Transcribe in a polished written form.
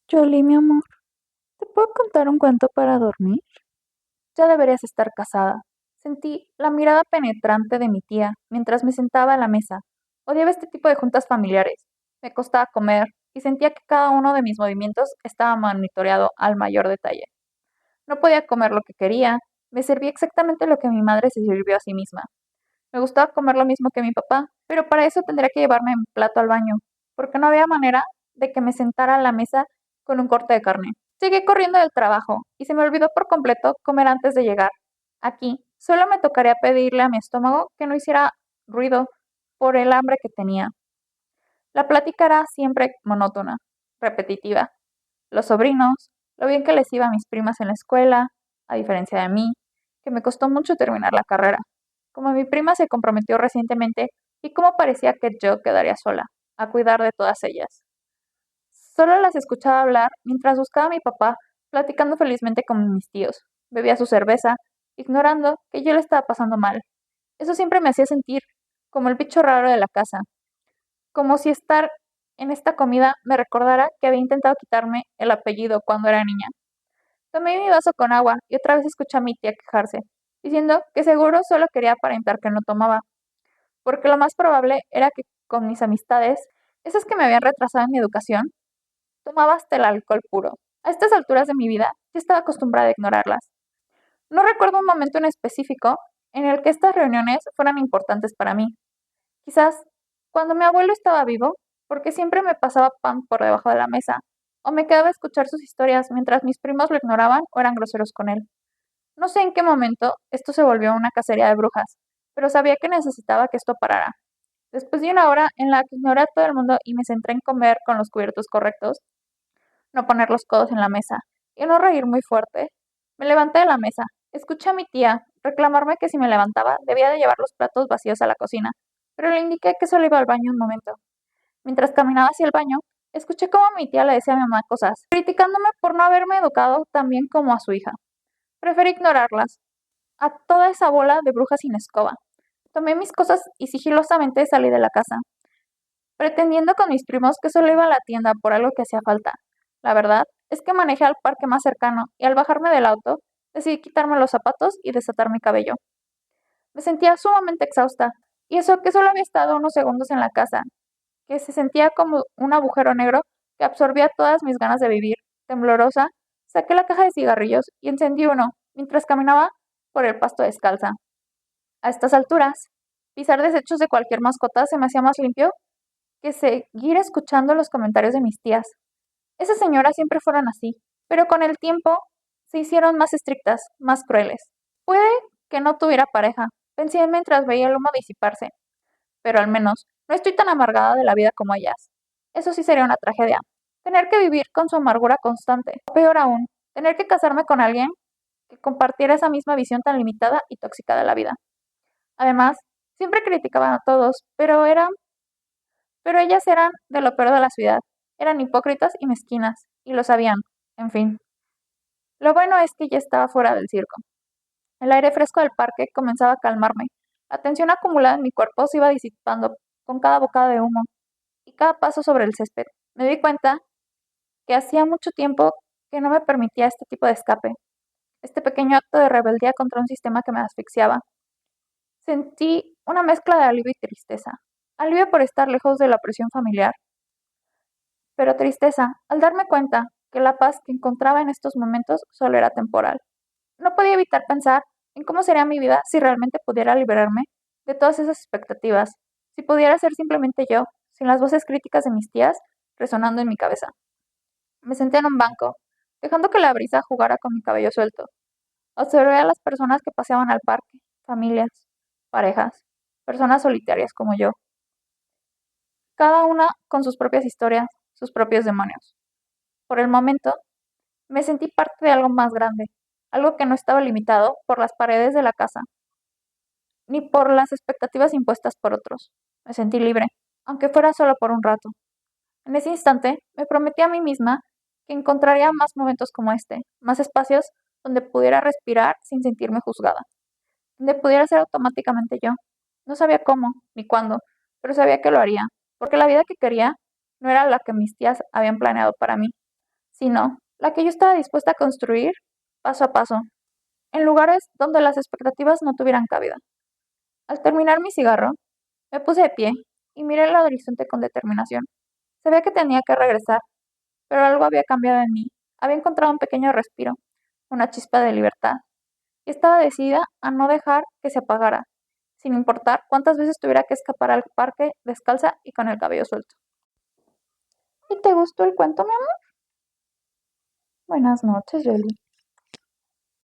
Jolie, mi amor, ¿te puedo contar un cuento para dormir? Ya deberías estar casada. Sentí la mirada penetrante de mi tía mientras me sentaba a la mesa. Odiaba este tipo de juntas familiares. Me costaba comer y sentía que cada uno de mis movimientos estaba monitoreado al mayor detalle. No podía comer lo que quería. Me servía exactamente lo que mi madre se sirvió a sí misma. Me gustaba comer lo mismo que mi papá, pero para eso tendría que llevarme mi plato al baño, porque no había manera de que me sentara a la mesa con un corte de carne. Llegué corriendo del trabajo y se me olvidó por completo comer antes de llegar. Aquí solo me tocaría pedirle a mi estómago que no hiciera ruido por el hambre que tenía. La plática era siempre monótona, repetitiva. Los sobrinos, lo bien que les iba a mis primas en la escuela, a diferencia de mí, que me costó mucho terminar la carrera. Como mi prima se comprometió recientemente y cómo parecía que yo quedaría sola, a cuidar de todas ellas. Solo las escuchaba hablar mientras buscaba a mi papá, platicando felizmente con mis tíos. Bebía su cerveza, ignorando que yo le estaba pasando mal. Eso siempre me hacía sentir como el bicho raro de la casa, como si estar en esta comida me recordara que había intentado quitarme el apellido cuando era niña. Tomé mi vaso con agua y otra vez escuché a mi tía quejarse, diciendo que seguro solo quería aparentar que no tomaba, porque lo más probable era que con mis amistades, esas que me habían retrasado en mi educación, tomaba hasta el alcohol puro. A estas alturas de mi vida ya estaba acostumbrada a ignorarlas. No recuerdo un momento en específico en el que estas reuniones fueran importantes para mí. Quizás cuando mi abuelo estaba vivo, porque siempre me pasaba pan por debajo de la mesa, o me quedaba a escuchar sus historias mientras mis primos lo ignoraban o eran groseros con él. No sé en qué momento esto se volvió una cacería de brujas, pero sabía que necesitaba que esto parara. Después de una hora en la que ignoré a todo el mundo y me centré en comer con los cubiertos correctos, no poner los codos en la mesa y no reír muy fuerte, me levanté de la mesa. Escuché a mi tía reclamarme que si me levantaba debía de llevar los platos vacíos a la cocina, pero le indiqué que solo iba al baño un momento. Mientras caminaba hacia el baño, escuché cómo mi tía le decía a mi mamá cosas, criticándome por no haberme educado tan bien como a su hija. Preferí ignorarlas, a toda esa bola de brujas sin escoba. Tomé mis cosas y sigilosamente salí de la casa, pretendiendo con mis primos que solo iba a la tienda por algo que hacía falta. La verdad es que manejé al parque más cercano y al bajarme del auto, decidí quitarme los zapatos y desatar mi cabello. Me sentía sumamente exhausta, y eso que solo había estado unos segundos en la casa, que se sentía como un agujero negro que absorbía todas mis ganas de vivir. Temblorosa, saqué la caja de cigarrillos y encendí uno mientras caminaba por el pasto descalza. A estas alturas, pisar desechos de cualquier mascota se me hacía más limpio que seguir escuchando los comentarios de mis tías. Esas señoras siempre fueron así, pero con el tiempo se hicieron más estrictas, más crueles. Puede que no tuviera pareja, pensé mientras veía el humo disiparse, pero al menos no estoy tan amargada de la vida como ellas. Eso sí sería una tragedia. Tener que vivir con su amargura constante. O peor aún, tener que casarme con alguien que compartiera esa misma visión tan limitada y tóxica de la vida. Además, siempre criticaban a todos, pero ellas eran de lo peor de la ciudad. Eran hipócritas y mezquinas, y lo sabían. En fin. Lo bueno es que ya estaba fuera del circo. El aire fresco del parque comenzaba a calmarme. La tensión acumulada en mi cuerpo se iba disipando con cada bocada de humo y cada paso sobre el césped. Me di cuenta que hacía mucho tiempo que no me permitía este tipo de escape, este pequeño acto de rebeldía contra un sistema que me asfixiaba. Sentí una mezcla de alivio y tristeza. Alivio por estar lejos de la presión familiar, pero tristeza al darme cuenta que la paz que encontraba en estos momentos solo era temporal. No podía evitar pensar en cómo sería mi vida si realmente pudiera liberarme de todas esas expectativas, si pudiera ser simplemente yo, sin las voces críticas de mis tías resonando en mi cabeza. Me senté en un banco, dejando que la brisa jugara con mi cabello suelto. Observé a las personas que paseaban al parque, familias, parejas, personas solitarias como yo, cada una con sus propias historias, sus propios demonios. Por el momento, me sentí parte de algo más grande, algo que no estaba limitado por las paredes de la casa, ni por las expectativas impuestas por otros. Me sentí libre, aunque fuera solo por un rato. En ese instante, me prometí a mí misma que encontraría más momentos como este, más espacios donde pudiera respirar sin sentirme juzgada, donde pudiera ser automáticamente yo. No sabía cómo ni cuándo, pero sabía que lo haría, porque la vida que quería no era la que mis tías habían planeado para mí, sino la que yo estaba dispuesta a construir paso a paso, en lugares donde las expectativas no tuvieran cabida. Al terminar mi cigarro, me puse de pie y miré el horizonte con determinación. Sabía que tenía que regresar, pero algo había cambiado en mí. Había encontrado un pequeño respiro, una chispa de libertad, y estaba decidida a no dejar que se apagara, sin importar cuántas veces tuviera que escapar al parque descalza y con el cabello suelto. ¿Y te gustó el cuento, mi amor? Buenas noches, Yoli.